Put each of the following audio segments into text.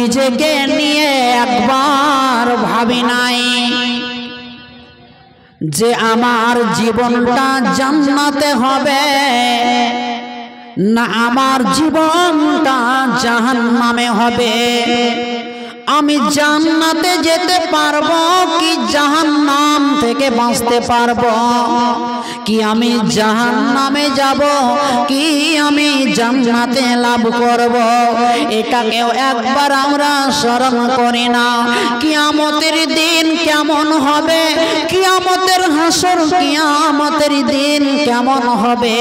নিজেকে নিয়ে একবার ভাবি নাই যে আমার জীবনটা জান্নাতে হবে না আমার জীবনটা জাহান্নামে হবে। আমি জান্নাতে যেতে পারবো কি জাহান্নাম থেকে বাঁচতে পারবো, কি আমি জাহান্নামে যাব কি আমি জান্নাতে লাভ করব। এটাকেও একবার আমরা স্মরণ করি না। কিয়ামতের দিন কেমন হবে, কিয়ামতের হাসর কিয়ামতের দিন কেমন হবে,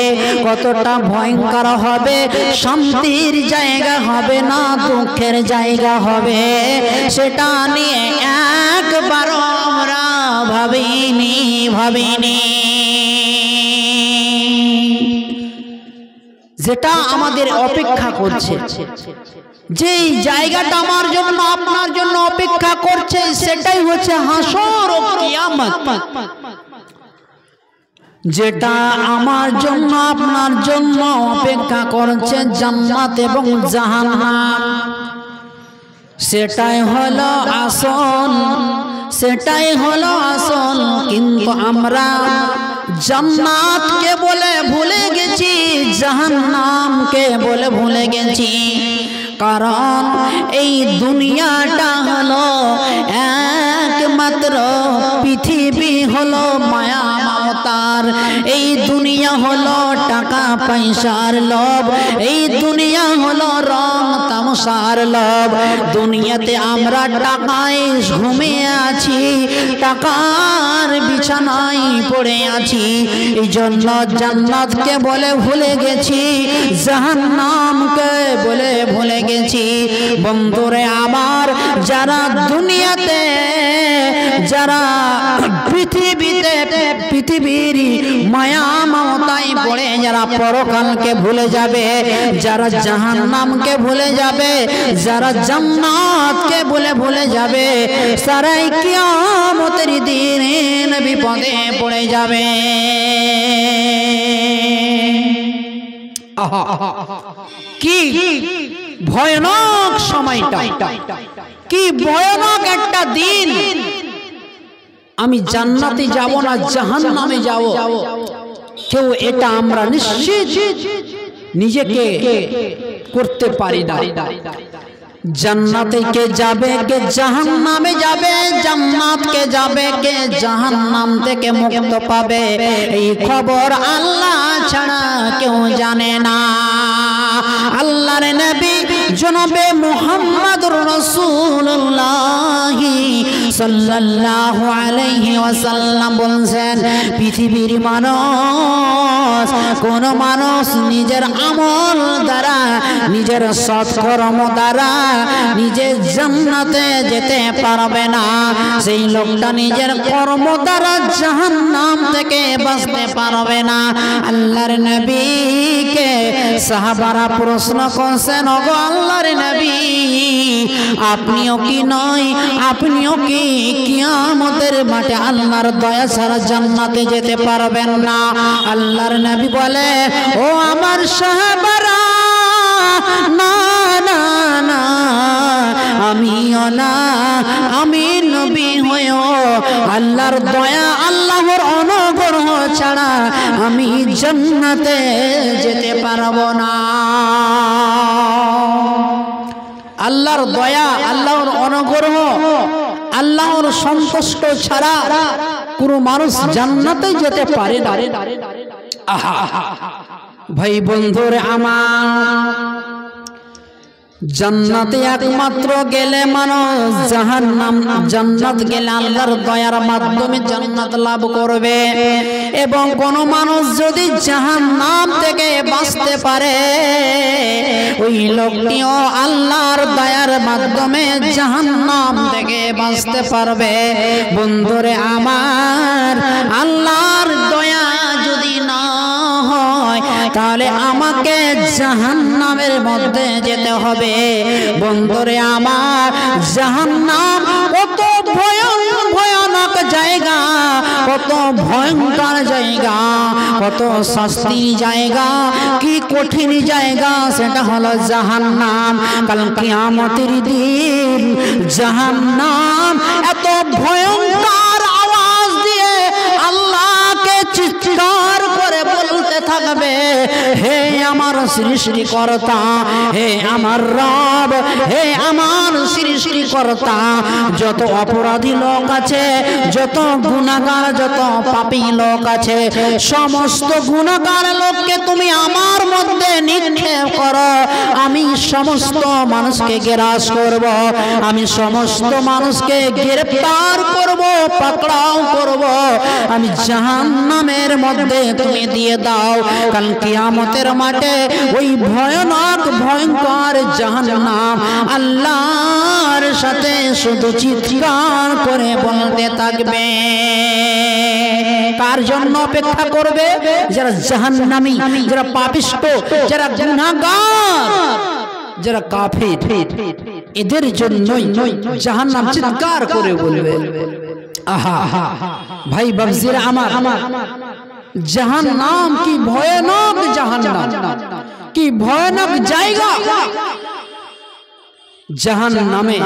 কতটা ভয়ঙ্কর হবে, শান্তির জায়গা হবে না দুঃখের জায়গা হবে, সেটা নিয়ে একবার আমরা ভাবিনি। যেটা আমাদের অপেক্ষা করছে, যেই জায়গাটা আমার জন্য আপনার জন্য অপেক্ষা করছে, সেটাই হচ্ছে হাসর ও কিয়ামত। যেটা আমার জন্য আপনার জন্য অপেক্ষা করছে জান্নাত এবং জাহান্নাম, সেটাই হলো আসল, সেটাই হলো আসল। কিন্তু আমরা জান্নাতকে বলে ভুলে গেছি, জাহান্নামকে বলে ভুলে গেছি। কারণ এই দুনিয়াটা হলো একমাত্র পৃথিবী, হলো মায়া মমতার। এই দুনিয়া হলো টাকা পয়সার লোভ, এই দুনিয়া হলো রং তামাশার লোভ। দুনিয়াতে আমরা টাকায় ঘুমিয়ে আছি, টাকার বিছানায় পড়ে আছি। এই জন্য জান্নাতকে বলে ভুলে গেছি, জাহান্নামকে বলে ভুলে গেছি। বন্ধুরে আমার, যারা দুনিয়াতে, যারা পৃথিবীর মায়া মমতায় পড়ে যারা পরকালকে ভুলে যাবে, যারা জাহান্নামকে ভুলে যাবে, যারা জান্নাতকে ভুলে যাবে, সারাই কিয়ামতের দিন বিপদে পড়ে যাবে। কি ভয়ানক সময়টা, কি ভয়ানক একটা দিন। আমি জান্নাতে যাব না জাহান্নামে যাব, কেউ এটা আমরা নিশ্চিত নিজেকে করতে পারি না। জান্নাতে কে যাবে, কে জাহান্নামে যাবে, জান্নাতকে যাবে, কে জাহান্নাম থেকে মুক্ত পাবে, এই খবর আল্লাহ ছাড়া কেউ জানে না। আল্লাহর নবী জনাবে মুহাম্মদুর রাসূলুল্লাহ সাল্লাল্লাহু আলাইহি ওয়াসাল্লাম বলেন, পৃথিবীর মানুষ, কোন মানুষ নিজের আমল দ্বারা, নিজের সৎকর্ম দ্বারা নিজের জান্নাতে যেতে পারবে না। সেই লোকটা নিজের কর্ম দ্বারা জাহান্নাম থেকে বাঁচতে পারবে না। আল্লাহর নবীকে সাহাবারা প্রশ্ন করছেন, ওগো আল্লাহর নবী, আপনিও কি নয়, আপনিও কি কিয়ামতের মাঠে আল্লাহর দয়া ছাড়া জান্নাতে যেতে পারবেন না? আল্লাহর নবী বলে, ও আমার সাহাবারা, না না না, আমিও না, আমি নবী হয়েও আল্লাহর দয়া, আল্লাহর অনুগ্রহ ছাড়া আমি জান্নাতে যেতে পারবো না। আল্লাহর দয়া, আল্লাহর অনুগ্রহ, আল্লাহর সন্তুষ্ট ছাড়া কোনো মানুষ জান্নাতে যেতে পারে না। ভাই বন্ধুরে আমার, জান্নাতে একমাত্র গেলে মানুষ জাহান্নাম, জান্নাত গেলে আল্লাহর দয়ার মাধ্যমে জান্নাত লাভ করবে। এবং কোন মানুষ যদি জাহান্নাম থেকে বাঁচতে পারে, ওই লোকটিও আল্লাহর দয়ার মাধ্যমে জাহান্নাম থেকে বাঁচতে পারবে। বন্ধুরে আমার, আল্লাহর দয়া যদি না হয় তাহলে আমাকে জাহান্নামের মধ্যে যেতে হবে। বন্ধুরে আমার, জাহান্নাম কত ভয়ানক জায়গা, কত ভয়ঙ্কর জায়গা, কত শাস্তির জায়গা, কি কঠিন জায়গা, সেটা হলো জাহান্নাম। কাল কিয়ামতের দিন জাহান্নাম এত ভয়ঙ্কর আওয়াজ দিয়ে আল্লাহকে চিৎকার করে বলতে থাকবে, হে আমার সৃষ্টিকর্তা, হে আমার রব, হে আমার সৃষ্টিকর্তা, যত অপরাধী লোক আছে, যত গুনাহগার, যত পাপী লোক আছে, সমস্ত গুনাহগার লোককে তুমি আমার মধ্যে নিক্ষেপ করো। আমি সমস্ত মানুষকে গ্রাস করব, আমি সমস্ত মানুষকে গ্রেফতার করব, পাকড়াও করব, আমি জাহান্নামের মধ্যে তুমি দিয়ে দাও। কাল কিয়ামতের মাঠে ওই ভয়ানক ভয়ঙ্কর জাহান্নাম আল্লাহর সাথে শুধু চিৎকার করে বলতে থাকবে। কার জন্য অপেক্ষা করবে? যারা জাহান্নামী, যারা পাপিষ্ঠ, যারা গুনাহগার, যারা কাফির, এদের জন্যই জাহান্নাম চিৎকার করে বলবে। আহা ভাই বাবজিরা আমার, জাহান্নাম কি ভয়ানক জাহান্নাম, কি ভয়ানক জায়গা। জাহান্নামে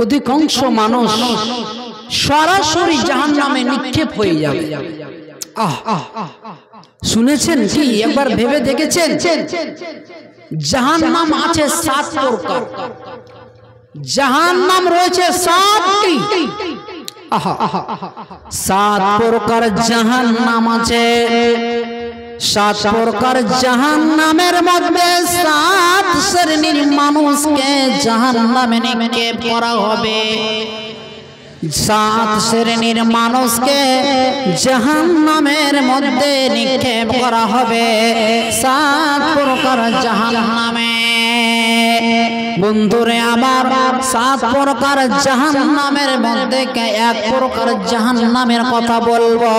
অধিকাংশ মানুষ সরাসরি জাহান্নামে নিক্ষেপ হয়ে যাবে। শুনেছেন কি? একবার ভেবে দেখেছেন? জাহান্নাম আছে 7 প্রকার, জাহান্নাম রয়েছে 7টি। 7 প্রকার জাহান্নাম আছে। 7 প্রকার জাহান্নামের মধ্যে 7 শ্রেণীর মানুষকে জাহান্নামে নিক্ষেপ করা হবে। 7 শ্রেণীর মানুষকে জাহান্নামের মধ্যে নিক্ষেপ করা হবে। 7 প্রকার জাহান্নামে। বন্ধুরে আমার, 7 প্রকার জাহান্নামের মধ্যে এক প্রকার জাহান্নামের কথা বলবো।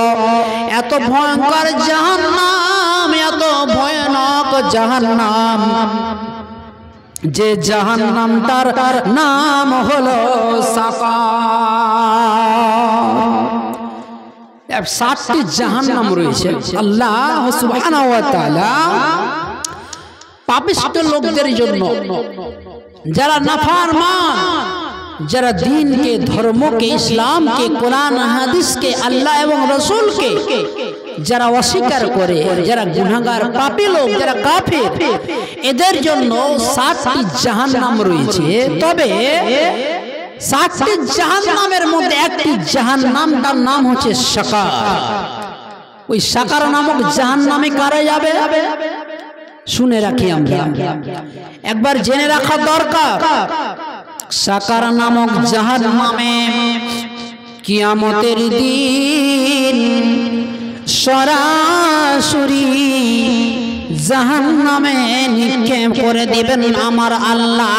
এত ভয়ঙ্কর জাহান্নাম, এত ভয়ানক জাহান্নাম, যে জাহান্নামটার নাম হলো সাকার। 7টি জাহান্নাম রয়েছে। আল্লাহ সুবহানাহু ওয়া তাআলা পাপিষ্ঠ লোকদের জন্য, যারা নাফরমান, যারা দ্বীনকে, ধর্মকে, ইসলামকে, কোরআন হাদিসকে, আল্লাহ এবং রাসূলকে যারা অস্বীকার করে, যারা গুনাহগার, পাপী লোক, যারা কাফির, এদের জন্য 7টি জাহান্নাম রয়েছে। তবে 7টি জাহান্নামের মধ্যে একটি জাহান্নামটার নাম হচ্ছে সাকার। ওই সাকার নামক জাহান্নামে কারা যাবে? শুনে রাখি আমরা, একবার জেনে রাখা দরকার। সাকার নামক জাহান্নামে কিয়ামতের দিন সরাসরি জাহান্নামে নিক্ষেপ করে দিবেন আমার আল্লাহ।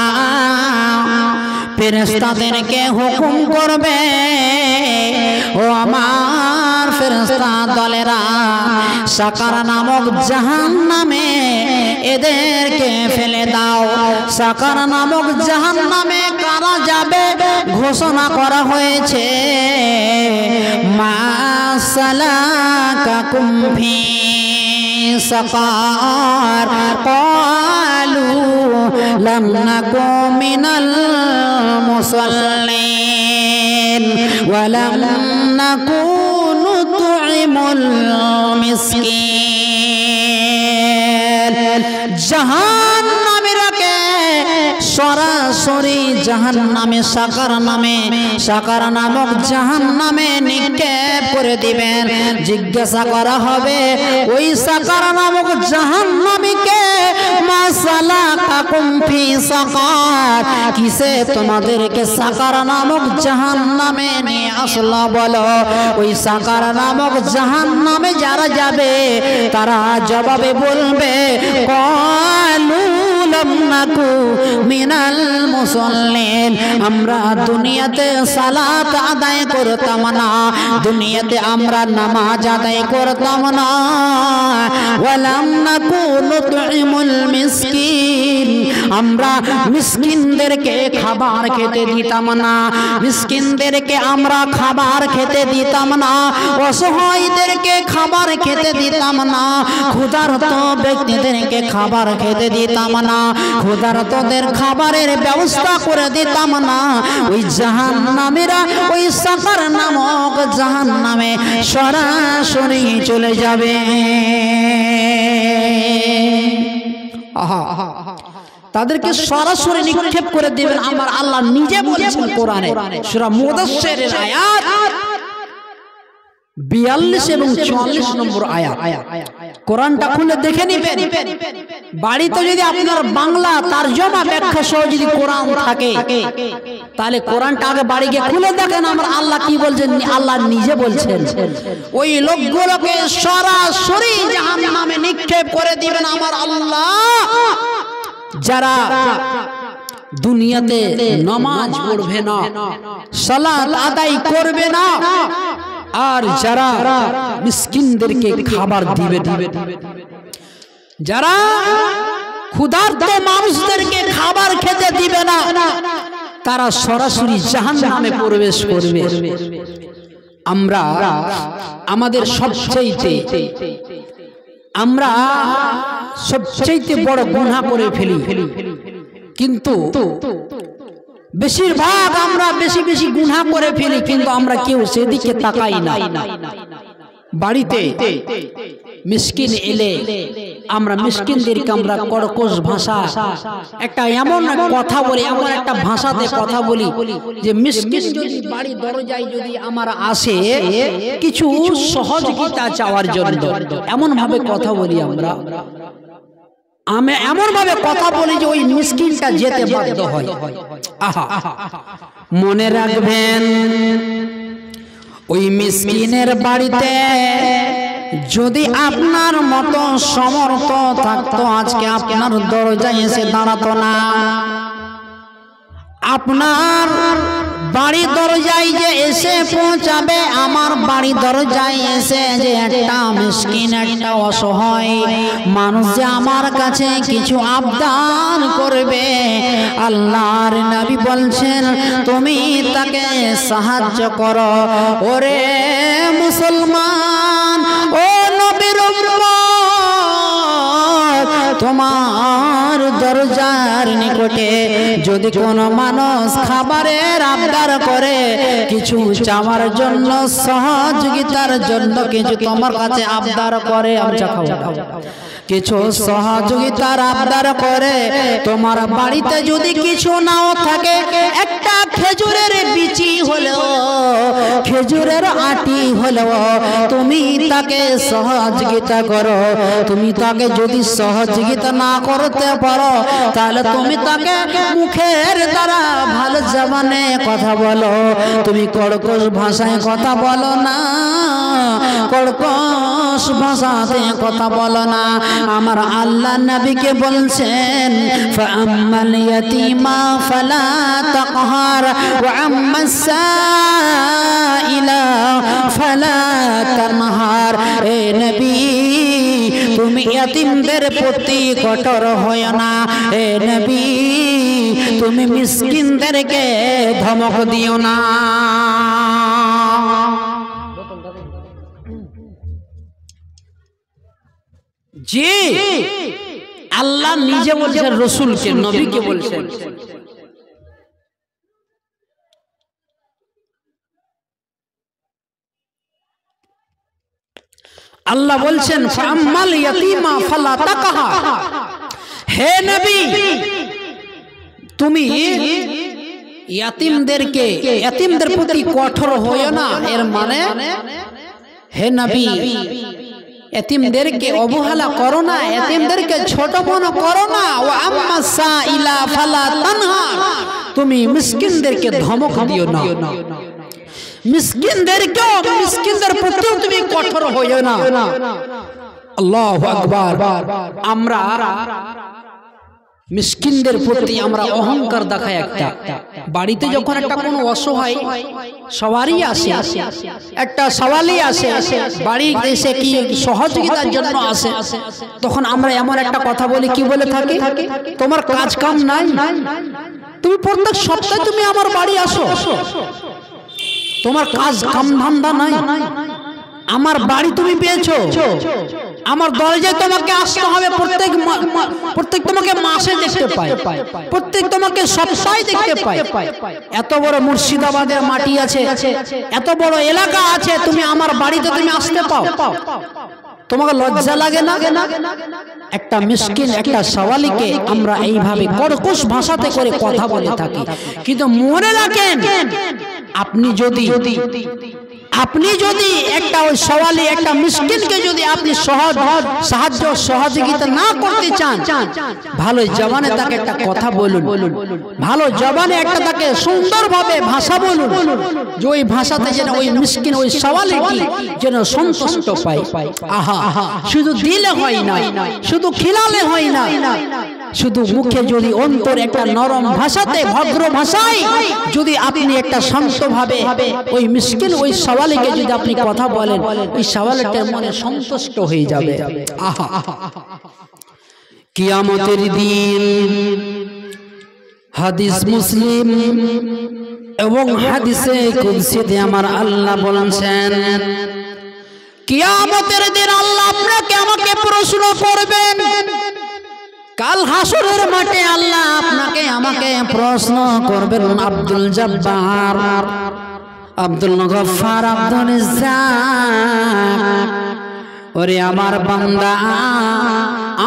ফেরেশতাদেরকে হুকুম করবে, ও আমার ফেরেশতা দলেরা, সাকার নামক জাহান্নামে এদেরকে ফেলে দাও। সাকার নামক জাহান্নামে কারা যাবে ঘোষণা করা হয়েছে। মা সালাকাকুম ফি সাকার ক্বালু লাম নাকু মিনাল মুসাল্লিন ওয়া লাম নাকু নুত'ইমুল মিসকিন। জাহান্নামীরাকে সরাসরি জাহান্নামে, সাকার নামক জাহান্নামে নিক্ষেপ করে দিবেন। জিজ্ঞাসা করা হবে ওই সাকার নামক জাহান্নামীকে, মা সালাকাকুম ফি সাকার, কিসে তোমাদেরকে সাকার নামক জাহান্নামে নিয়ে আসলো বলো। ওই সাকার নামক জাহান্নামে যারা যাবে তারা জবাবে বলবে, ক্বালু লাম নাকু মিনাল মুসাল্লিন, আমরা দুনিয়াতে সালাত আদায় করতাম না, দুনিয়াতে আমরা নামাজ আদায় করতাম না। ওয়া লাম নাকু নুতইমুল মিসকিন, আমরা মিসকিনদেরকে খাবার খেতে দিতাম না, মিসকিনদেরকে আমরা খাবার খেতে দিতাম না, অসহায়দেরকে খাবার খেতে দিতাম না, ক্ষুধার্ত ব্যক্তিদেরকে খাবার খেতে দিতাম না, ক্ষুধার্তদের খাবারের ব্যবস্থা করে দিতাম না। ওই জাহান্নামীরা ওই সাকার নামক জাহান্নামে সরাসরি চলে যাবে। তাদেরকে সরাসরি নিক্ষেপ করে দিবেন আমার আল্লাহ নিজে বলেছেন কোরআনে, সূরা মুদাসসিরের আয়াত 42 এবং 44 নম্বর আয়াত। কোরআনটা খুলে দেখে নিবেন, বাড়িতে যদি আপনার বাংলা তরজমা ব্যাখ্যা সহ যদি কোরআন থাকে তাহলে কোরআনটা আগে বাড়ি গিয়ে খুলে দেখেন আমার আল্লাহ কি বলছেন। আল্লাহ নিজে বলছেন ওই লোকগুলোকে সরাসরি জাহান্নামে নিক্ষেপ করে দিবেন আমার আল্লাহ, যারা দুনিয়াতে নামাজ পড়বে না, সালাত আদায় করবে না, আর যারা মিসকিনদেরকে খাবার দিবে, যারা ক্ষুধার্ত মানুষদেরকে খাবার খেতে দিবে না, তারা সরাসরি জাহান্নামে প্রবেশ করবে। আমরা আমাদের সবচেয়ে বড় গুনাহ করে ফেলি, কিন্তু বেশিরভাগ আমরা বেশি বেশি গুনাহ করে ফেলি, কিন্তু আমরা কেউ সেদিকে তাকাই না। বাড়িতে মিসকিন এলে আমরা মিসকিনদেরকে আমরা কড়কশ ভাষা একটা এমন কথা বলি, এমন একটা ভাষাতে কথা বলি যে মিসকিন যদি বাড়ি দরজায় যদি আমার আসে কিছু সহযোগিতা চাওয়ার জন্য, এমন ভাবে কথা বলি আমরা, আমি এমন ভাবে কথা বলি যে ওই মিসকিনটা যেতে বাধ্য হয়। আহা, মনে রাখবেন ওই মিসকিনের বাড়িতে যদি আপনার মতো সমর্থ থাকতো আজকে আপনার দরজায় এসে দাঁড়াতো না। আপনার বাড়ি দরজায় যে এসে পৌঁছাবে, আমার বাড়ি দরজায় এসে যে একটা মিসকিন একটা অসহায় মানুষ যে আমার কাছে কিছু আবদার করবে, আল্লাহর নবী বলছেন তুমি তাকে সাহায্য করো। ওরে মুসলমান, ও নবীর উম্মত, তোমার দরজার নিকটে যদি কোনো মানুষ খাবারের আবদার করে, কিছু চাওয়ার জন্য সহযোগিতার জন্য কিছু তোমার কাছে আবদার করে, কিছু সহযোগিতার আবদার করে, তোমার বাড়িতে যদি কিছু নাও থাকে, একটা খেজুরের বিচি হলেও, খেজুরের আটি হলেও তুমি তাকে সহযোগিতা করো। তুমি তাকে যদি সহযোগিতা না করতে পারো তাহলে তুমি তাকে মুখের দ্বারা ভালো জবানে কথা বলো, তুমি কড়কশ ভাষায় কথা বলো না, কড়কশ ভাষাতে কথা বলো না। আমার আল্লাহ নবীকে বলছেন ফাআম্মাল ইয়াতীমা ফালা তাকহার ওয়া আম্মাস সাইলা ফালা তানহার। এ নবী, তুমি ইয়াতীমদের প্রতি কঠোর হয় না। এ নবী, তুমি মিসকিনদেরকে ধমক দিও না। জি, আল্লাহ নিজে বলছেন, রসুলকে নবীকে বলছেন। আল্লাহ বলছেন ফাআম্মাল ইয়াতীমা ফালা তাকহার। হে নবী, তুমি ইয়াতীমদের প্রতি কঠোর হয়ো না। এর মানে হে নবী, এতিমদেরকে অবহেলা করো না, এতিমদেরকে ছোট মনে করো না। ওয়া আম্মাস সাইলা ফালা তানহার, তুমি মিসকিনদেরকে ধমক দিও না। মিসকিনদের প্রতিও তুমি কঠোর হইও না। আল্লাহু আকবার। আমরা মিসকিনদের প্রতি আমরা অহংকার দেখাই। একটা বাড়িতে যখন একটা কোনো অসহায় সবারই আসে, একটা সওয়ালই আসে, বাড়ির এসে কি সহযোগিতার জন্য আসে, তখন আমরা এমন একটা কথা বলি, কি বলে থাকি, তোমার কাজ কাম নাই, তুমি প্রত্যেক সপ্তাহে তুমি আমার বাড়ি আসো, তোমার কাজ কাম ধান্দা নাই, আমার বাড়ি তুমি পেয়েছো, আমার দরজায় তোমাকে আসতে হবে, প্রত্যেক তোমাকে মাসে দেখতে পাই, প্রত্যেক তোমাকে সপ্তাহে দেখতে পাই। এত বড় মুর্শিদাবাদের মাটি আছে, এত বড় এলাকা আছে, তুমি আমার বাড়িতে তুমি আসতে পাও, তোমাকে লজ্জা লাগে না? একটা মিসকিন একটা সওয়ালিকে আমরা এইভাবে কর্কশ ভাষাতে করে কথা বলে থাকি। কিন্তু মনে রাখেন, আপনি যদি একটা ওই সওয়ালি একটা মিসকিনকে যদি আপনি সাহায্য সহযোগিতা না করতে চান, ভালো জবানে তাকে একটা কথা বলুন, ভালো জবানে একটা তাকে সুন্দরভাবে ভাষা বলুন, যে ওই ভাষাতে যেন ওই মিসকিন ওই সওয়ালিটি যেন সন্তুষ্ট পায়। আহা, শুধু দিলে হয় না, শুধু খিলালে হয় না, শুধু মুখে যদি অন্তর একটা নরম ভাষাতে ভদ্র ভাষায় যদি আপনি একটা শান্তভাবে ওই মিসকিন ওই সওয়ালিকে যদি আপনি কথা বলেন, ওই সওয়ালিটার মনে সন্তুষ্ট হয়ে যাবে। আহা, কিয়ামতের দিন হাদিস মুসলিম এবং হাদিসে কুদসিতে আমার আল্লাহ বলেছেন, কিয়ামতের দিন আল্লাহ আপনাকে আমাকে প্রশ্ন করবেন। কাল হাসরের মাঠে আল্লাহ আপনাকে আমাকে প্রশ্ন করবেন, আব্দুল জব্বার, আব্দুল গফফার, আব্দুল রাজ্জাক, ওরে আমার বান্দা,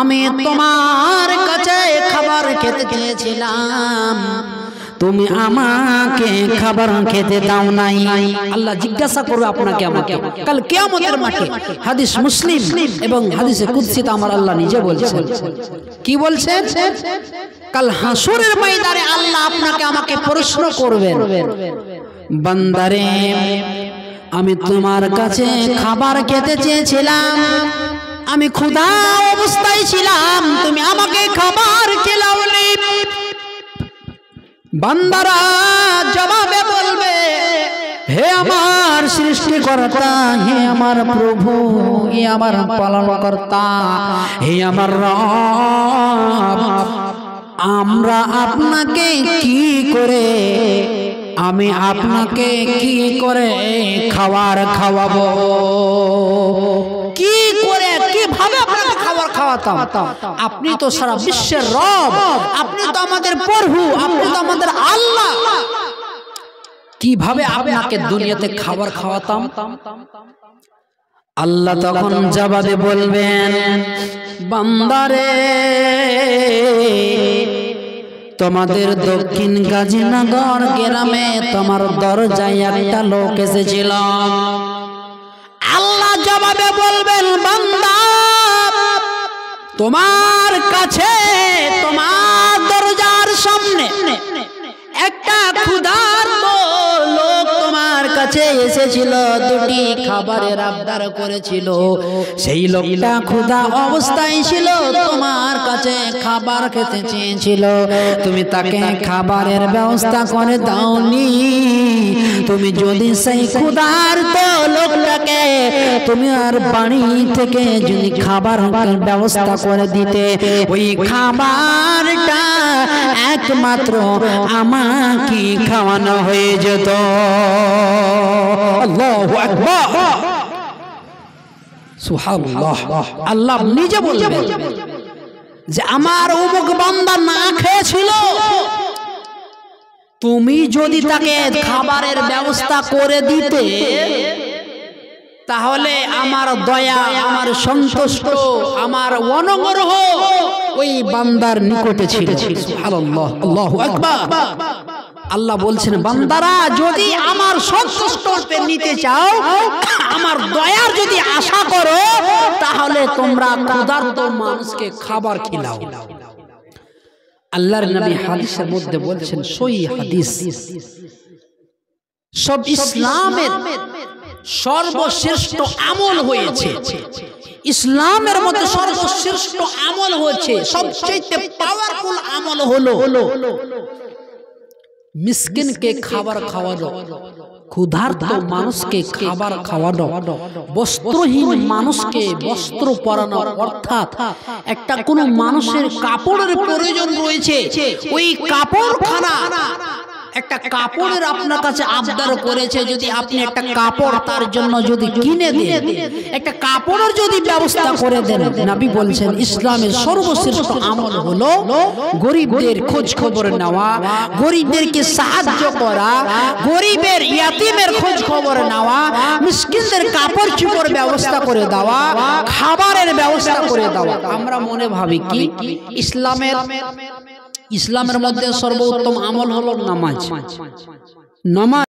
আমি তোমার কাছে খাবার খেতে চেয়েছিলাম, তুমি আমাকে খাবার খেতে দাও নাই। আল্লাহ জিজ্ঞাসা করবে আপনাকে আমাকে কাল কিয়ামতের মাঠে। হাদিস মুসলিম এবং হাদিসে কুদসিতে আমার আল্লাহ নিজে বলছেন, কি বলছেন? কাল হাসরের ময়দানে আল্লাহ আপনাকে আমাকে প্রশ্ন করবেন, বান্দারে, আমি তোমার কাছে খাবার খেতে চেয়েছিলাম, আমি ক্ষুধা অবস্থায় ছিলাম, তুমি আমাকে খাবার খেলাওনি। বান্দারা জবাবে বলবে, হে আমার সৃষ্টিকর্তা, হে আমার প্রভু, হে আমার পালনকর্তা, হে আমার রব, আমরা আপনাকে কি করে, আমি আপনাকে কি করে খাবার খাওয়াবো, কি করে কিভাবে আপনাকে খাবার খাওয়াতাম? আপনি তো সারা বিশ্বের রব, আপনি তো আমাদের প্রভু, আপনি তো আমাদের আল্লাহ, কিভাবে আপনাকে দুনিয়াতে খাবার খাওয়াতাম? আল্লাহ তখন জবাবে বলবেন, বান্দারে, তোমাদের দক্ষিণ গাজীনগর গ্রামে তোমার দরজায় একটা লোক এসেছিল। আল্লাহ জবাবে বলবেন, বান্দা, তোমার কাছে তোমার দরজার সামনে একটা ক্ষুধার্ত লোক তোমার কাছে এসেছিল, দুটি খাবারের আবদার করেছিল। সেই লোকটা ক্ষুধা অবস্থায় ছিল, তোমার কাছে খাবার খেতে চেয়েছিল, তুমি তাকে খাবারের ব্যবস্থা করে দাওনি। তুমি যদি সেই ক্ষুধার্ত লোকটাকে তুমি আর বাড়ি থেকে যদি খাবার ব্যবস্থা করে দিতে, ওই খাবারটা একমাত্র আমাকে খাওয়ানো হয়ে যেত। আল্লাহু আকবার, সুবহানাল্লাহ। আল্লাহ নিজে বলবেন যে আমার অমুক বান্দা না খেয়েছিল, তুমি যদি তাকে খাবারের ব্যবস্থা করে দিতে, তাহলে আমার দয়া, আমার সন্তুষ্ট, আমার অনুগ্রহ ওই বান্দার নিকটে ছিল। সুবহানাল্লাহ, আল্লাহু আকবার। আল্লাহ বলছেন, বান্দারা, যদি আমার সন্তুষ্ট নিতে চাও, আমার দয়ার যদি আশা করো, তাহলে তোমরা ক্ষুধার্ত মানুষকে খাবার খিলাও। আল্লাহর নবী হাদিসের মধ্যে বলছেন, সহিহ হাদিস, সব ইসলামের সর্বশ্রেষ্ঠ আমল হয়েছে। ইসলামের মধ্যে সর্বশ্রেষ্ঠ আমল হচ্ছে, সবচেয়ে পাওয়ারফুল আমল হলো মিসকিনকে খাবার খাওয়ানো, ক্ষুধার্ত মানুষকে খাবার খাওয়ানো, বস্ত্রহীন মানুষকে বস্ত্র পরানো। অর্থাৎ একটা কোন মানুষের কাপড়ের প্রয়োজন রয়েছে, ওই কাপড়খানা একটা কাপড়ের আপনার কাছে আবদার করেছে, যদি আপনি একটা কাপড় তার জন্য যদি কিনে দেন, একটা কাপড়ের যদি ব্যবস্থা করে দেন, নবী বলছেন ইসলামের সর্বশ্রেষ্ঠ আমল হলো গরিবদের খোঁজ খবর নেওয়া, গরিবদেরকে সাহায্য করা, গরিবের ইয়াতিমের খোঁজ খবর নেওয়া, মিসকিনদের কাপড় চোপড় ব্যবস্থা করে দেওয়া, খাবারের ব্যবস্থা করে দেওয়া। আমরা মনে ভাবি কি ইসলামের মধ্যে সর্বোত্তম আমল হলো নামাজ। নামাজ